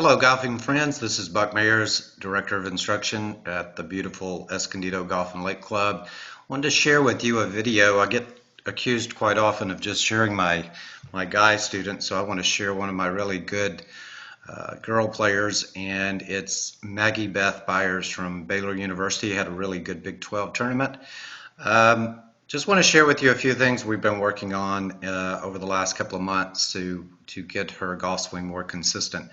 Hello, golfing friends. This is Buck Mayers, Director of Instruction at the beautiful Escondido Golf and Lake Club. Wanted to share with you a video. I get accused quite often of just sharing my guy students, so I want to share one of my really good girl players, and it's Maggie Beth Byers from Baylor University. Had a really good Big 12 tournament. Just want to share with you a few things we've been working on over the last couple of months to get her golf swing more consistent.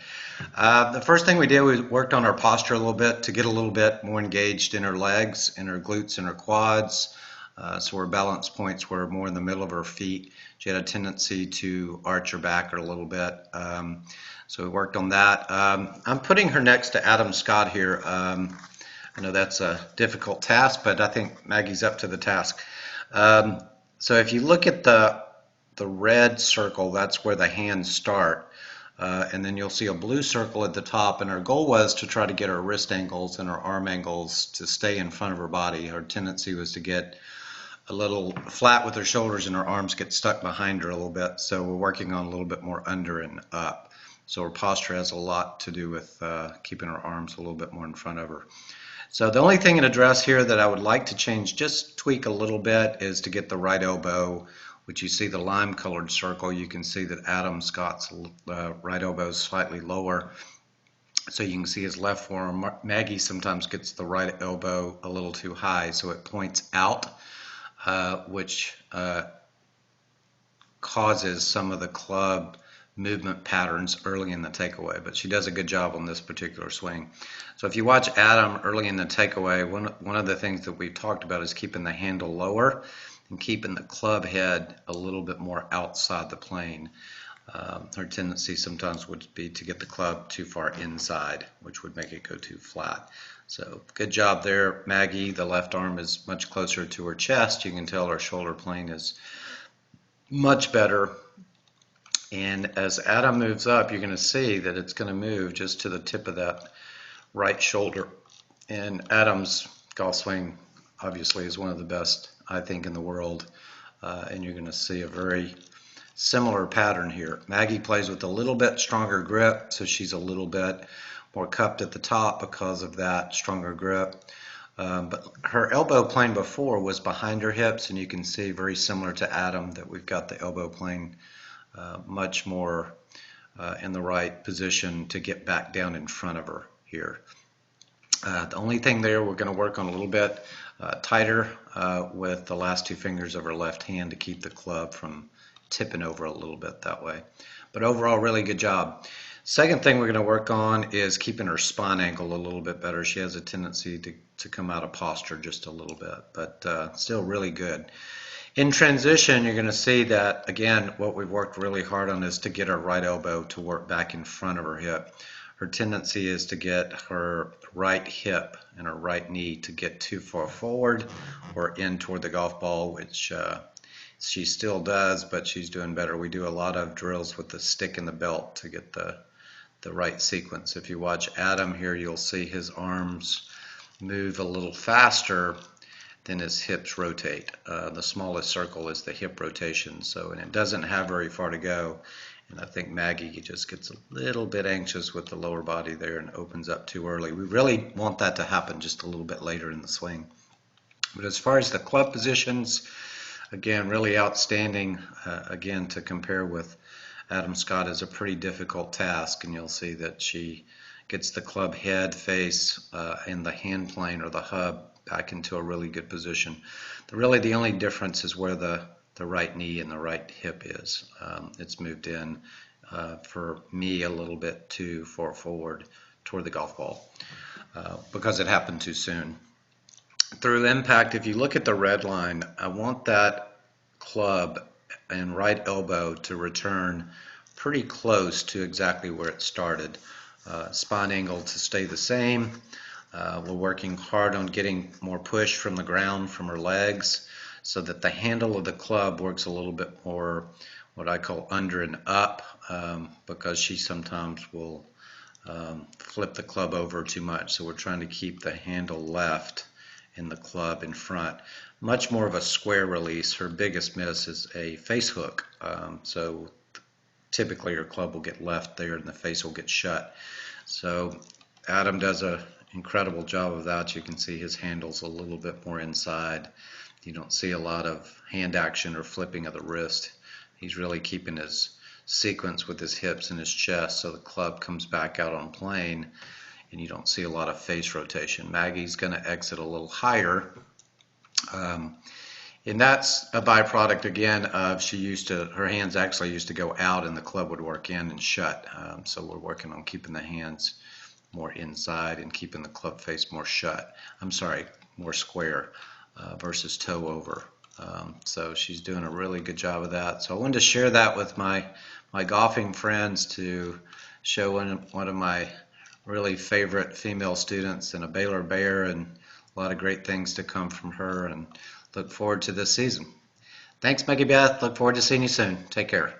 The first thing we did was worked on her posture a little bit to get a little bit more engaged in her legs, in her glutes, and her quads. So her balance points were more in the middle of her feet. She had a tendency to arch her back a little bit. So we worked on that. I'm putting her next to Adam Scott here. I know that's a difficult task, but I think Maggie's up to the task. So if you look at the red circle, that's where the hands start. And then you'll see a blue circle at the top, and our goal was to try to get her wrist angles and her arm angles to stay in front of her body. Her tendency was to get a little flat with her shoulders and her arms get stuck behind her a little bit, so we're working on a little bit more under and up. So her posture has a lot to do with keeping her arms a little bit more in front of her. So the only thing in address here that I would like to change, just tweak a little bit, is to get the right elbow, which you see the lime colored circle. You can see that Adam Scott's right elbow is slightly lower. So you can see his left forearm. Maggie sometimes gets the right elbow a little too high, so it points out, which causes some of the club movement patterns early in the takeaway, but she does a good job on this particular swing. So if you watch Adam early in the takeaway, one of the things that we've talked about is keeping the handle lower and keeping the club head a little bit more outside the plane. Her tendency sometimes would be to get the club too far inside, which would make it go too flat. So good job there, Maggie. The left arm is much closer to her chest. You can tell her shoulder plane is much better. And as Adam moves up, you're going to see that it's going to move just to the tip of that right shoulder. And Adam's golf swing obviously is one of the best, I think, in the world. And you're going to see a very similar pattern here. Maggie plays with a little bit stronger grip, so she's a little bit more cupped at the top because of that stronger grip. But her elbow plane before was behind her hips, and you can see very similar to Adam that we've got the elbow plane much more in the right position to get back down in front of her here. The only thing there we're going to work on a little bit tighter with the last two fingers of her left hand to keep the club from tipping over a little bit that way. But overall, really good job. Second thing we're going to work on is keeping her spine angle a little bit better. She has a tendency to come out of posture just a little bit, but still really good. In transition, you're going to see that, again, what we've worked really hard on is to get her right elbow to work back in front of her hip. Her tendency is to get her right hip and her right knee to get too far forward or in toward the golf ball, which she still does, but she's doing better. We do a lot of drills with the stick and the belt to get the right sequence. If you watch Adam here, you'll see his arms move a little faster than his hips rotate. The smallest circle is the hip rotation, and it doesn't have very far to go. And I think Maggie just gets a little bit anxious with the lower body there and opens up too early. We really want that to happen just a little bit later in the swing. But as far as the club positions, again, really outstanding. Again, to compare with Adam Scott is a pretty difficult task, and you'll see that she gets the club head, face, and the hand plane or the hub back into a really good position. Really the only difference is where the right knee and the right hip is. It's moved in for me a little bit too far forward toward the golf ball because it happened too soon. Through impact, if you look at the red line, I want that club and right elbow to return pretty close to exactly where it started. Spine angle to stay the same. We're working hard on getting more push from the ground from her legs so that the handle of the club works a little bit more what I call under and up because she sometimes will flip the club over too much. So we're trying to keep the handle left and the club in front. Much more of a square release. Her biggest miss is a face hook. So typically your club will get left there and the face will get shut. So Adam does an incredible job of that. You can see his handle's a little bit more inside. You don't see a lot of hand action or flipping of the wrist. He's really keeping his sequence with his hips and his chest, so the club comes back out on plane and you don't see a lot of face rotation. Maggie's going to exit a little higher. And that's a byproduct again of her hands actually used to go out and the club would work in and shut. So we're working on keeping the hands more inside and keeping the club face more shut. I'm sorry, more square versus toe over. So she's doing a really good job of that. So I wanted to share that with my golfing friends to show one of my really favorite female students and a Baylor Bear, and a lot of great things to come from her, and look forward to this season. Thanks, Maggie Beth. Look forward to seeing you soon. Take care.